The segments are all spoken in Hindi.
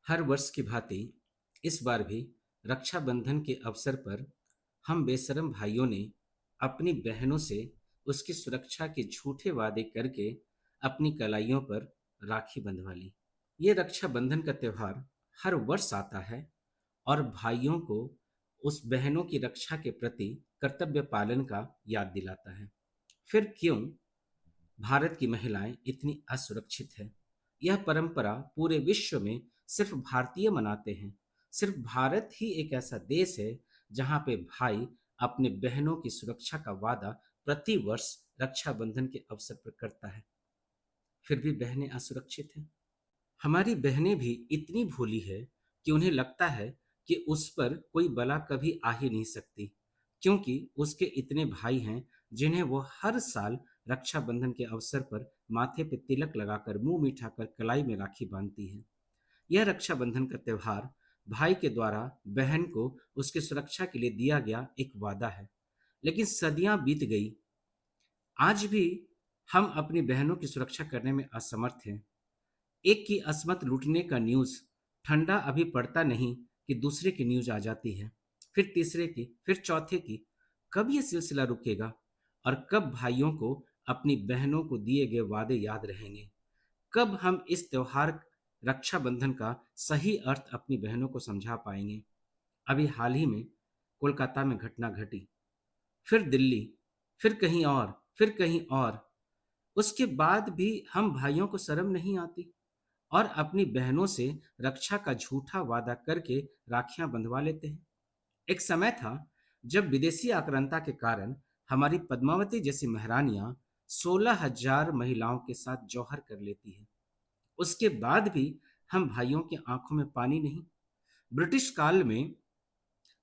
हर वर्ष की भांति इस बार भी रक्षाबंधन के अवसर पर हम बेशरम भाइयों ने अपनी बहनों से उसकी सुरक्षा के झूठे वादे करके अपनी कलाइयों पर राखी बंधवा ली। ये रक्षाबंधन का त्योहार हर वर्ष आता है और भाइयों को उस बहनों की रक्षा के प्रति कर्तव्य पालन का याद दिलाता है। फिर क्यों भारत की महिलाएं इतनी असुरक्षित है? यह परंपरा पूरे विश्व में सिर्फ भारतीय मनाते हैं। सिर्फ भारत ही एक ऐसा देश है जहां पे भाई अपने बहनों की सुरक्षा का वादा प्रति वर्ष रक्षाबंधन के अवसर पर करता है। फिर भी बहनें असुरक्षित हैं। हमारी बहनें भी इतनी भोली है कि उन्हें लगता है कि उस पर कोई बला कभी आ ही नहीं सकती, क्योंकि उसके इतने भाई हैं जिन्हें वो हर साल रक्षाबंधन के अवसर पर माथे पे तिलक लगाकर मुंह मीठा कर कलाई में राखी बांधती है। यह रक्षाबंधन का त्योहार भाई के द्वारा बहन को उसकी सुरक्षा के लिए दिया गया एक वादा है। लेकिन सदियां बीत गई, आज भी हम अपनी बहनों की सुरक्षा करने में असमर्थ हैं। एक की अस्मत लूटने का न्यूज़ ठंडा अभी पड़ता नहीं कि दूसरे की न्यूज़ आ जाती है, फिर तीसरे की, फिर चौथे की। कब ये सिलसिला रुकेगा और कब भाइयों को अपनी बहनों को दिए गए वादे याद रहेंगे? कब हम इस त्योहार रक्षाबंधन का सही अर्थ अपनी बहनों को समझा पाएंगे? अभी हाल ही में कोलकाता में घटना घटी, फिर दिल्ली, फिर कहीं और, फिर कहीं और। उसके बाद भी हम भाइयों को शर्म नहीं आती और अपनी बहनों से रक्षा का झूठा वादा करके राखियां बंधवा लेते हैं। एक समय था जब विदेशी आक्रांता के कारण हमारी पद्मावती जैसी महारानियां 16,000 महिलाओं के साथ जौहर कर लेती है। उसके बाद भी हम भाइयों की आंखों में पानी नहीं। ब्रिटिश काल में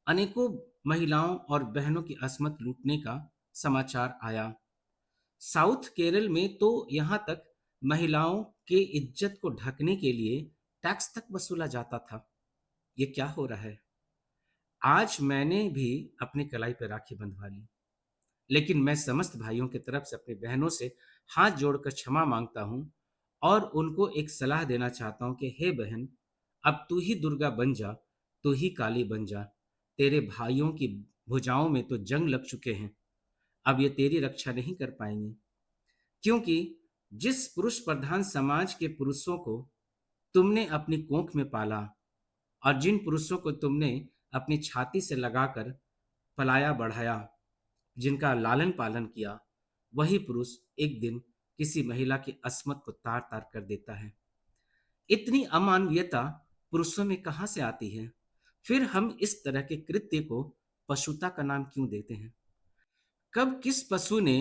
अनेकों महिलाओं और बहनों की असमत लूटने का समाचार आया। साउथ केरल में तो यहाँ तक महिलाओं के इज्जत को ढकने के लिए टैक्स तक वसूला जाता था। ये क्या हो रहा है? आज मैंने भी अपनी कलाई पर राखी बंधवा ली, लेकिन मैं समस्त भाइयों की तरफ से अपनी बहनों से हाथ जोड़कर क्षमा मांगता हूँ और उनको एक सलाह देना चाहता हूँ कि हे बहन, अब तू ही दुर्गा बन जा, तू ही काली बन जा। तेरे भाइयों की भुजाओं में तो जंग लग चुके हैं, अब ये तेरी रक्षा नहीं कर पाएंगे, क्योंकि जिस पुरुष प्रधान समाज के पुरुषों को तुमने अपनी कोख में पाला और जिन पुरुषों को तुमने अपनी छाती से लगाकर पलाया बढ़ाया, जिनका लालन पालन किया, वही पुरुष एक दिन किसी महिला की अस्मत को तार तार कर देता है। इतनी अमानवीयता पुरुषों में कहां से आती है? फिर हम इस तरह के कृत्य को पशुता का नाम क्यों देते हैं? कब किस पशु ने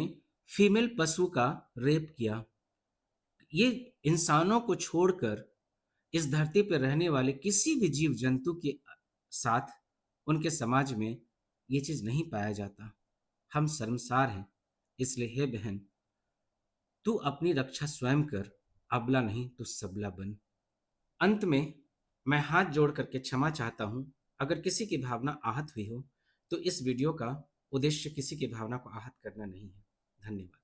फीमेल पशु का रेप किया? ये इंसानों को छोड़कर इस धरती पर रहने वाले किसी भी जीव जंतु के साथ उनके समाज में ये चीज नहीं पाया जाता। हम शर्मसार हैं। इसलिए हे बहन, तू अपनी रक्षा स्वयं कर, अबला नहीं तो सबला बन। अंत में मैं हाथ जोड़ करके क्षमा चाहता हूं अगर किसी की भावना आहत हुई हो, तो इस वीडियो का उद्देश्य किसी की भावना को आहत करना नहीं है। धन्यवाद।